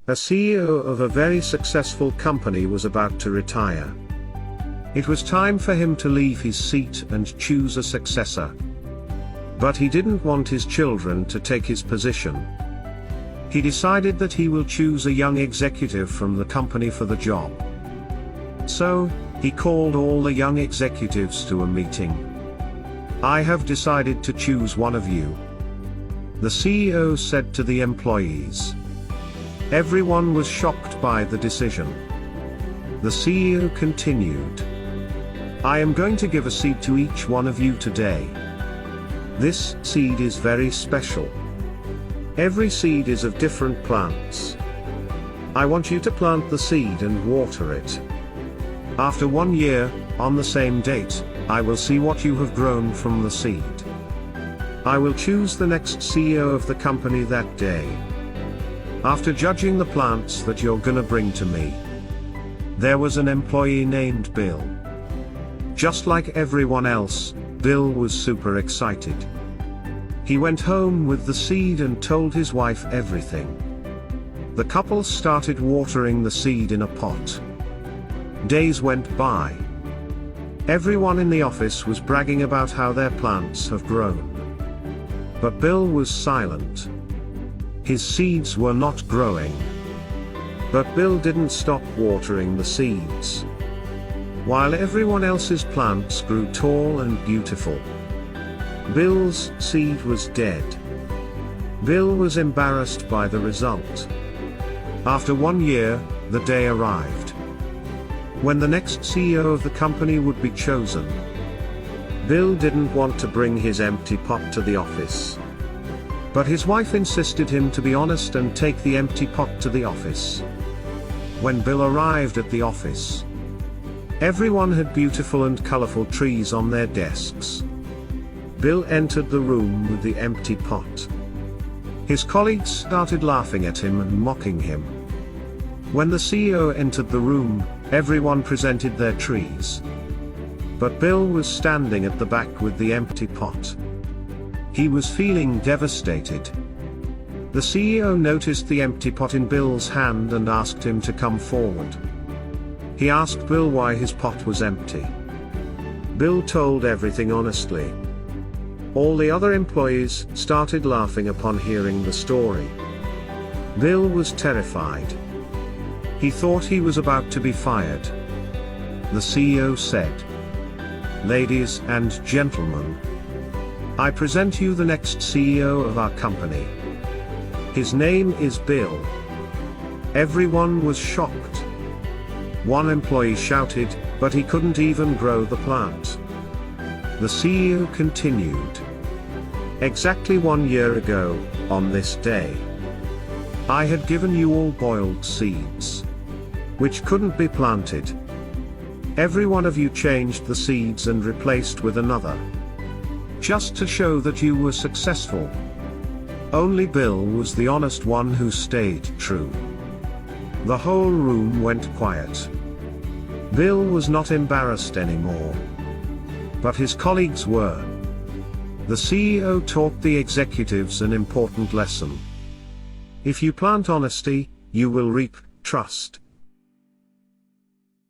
A CEO of a very successful company was about to retire. It was time for him to leave his seat and choose a successor. But he didn't want his children to take his position. He decided that he will choose a young executive from the company for the job. So, he called all the young executives to a meeting. "I have decided to choose one of you," the CEO said to the employees. Everyone was shocked by the decision. The CEO continued, "I am going to give a seed to each one of you today. This seed is very special. Every seed is of different plants. I want you to plant the seed and water it. After 1 year, on the same date, I will see what you have grown from the seed. I will choose the next CEO of the company that day. After judging the plants that you're gonna bring to me." There was an employee named Bill. Just like everyone else, Bill was super excited. He went home with the seed and told his wife everything. The couple started watering the seed in a pot. Days went by. Everyone in the office was bragging about how their plants have grown. But Bill was silent. His seeds were not growing. But Bill didn't stop watering the seeds. While everyone else's plants grew tall and beautiful, Bill's seed was dead. Bill was embarrassed by the result. After 1 year, the day arrived when the next CEO of the company would be chosen. Bill didn't want to bring his empty pot to the office. But his wife insisted him to be honest and take the empty pot to the office. When Bill arrived at the office, everyone had beautiful and colorful trees on their desks. Bill entered the room with the empty pot. His colleagues started laughing at him and mocking him. When the CEO entered the room, everyone presented their trees. But Bill was standing at the back with the empty pot. He was feeling devastated. The CEO noticed the empty pot in Bill's hand and asked him to come forward. He asked Bill why his pot was empty. Bill told everything honestly. All the other employees started laughing upon hearing the story. Bill was terrified. He thought he was about to be fired. The CEO said, "Ladies and gentlemen, I present you the next CEO of our company. His name is Bill." Everyone was shocked. One employee shouted, "But he couldn't even grow the plant." The CEO continued, "Exactly 1 year ago, on this day, I had given you all boiled seeds, which couldn't be planted. Every one of you changed the seeds and replaced with another, just to show that you were successful. Only Bill was the honest one who stayed true." The whole room went quiet. Bill was not embarrassed anymore. But his colleagues were. The CEO taught the executives an important lesson. If you plant honesty, you will reap trust.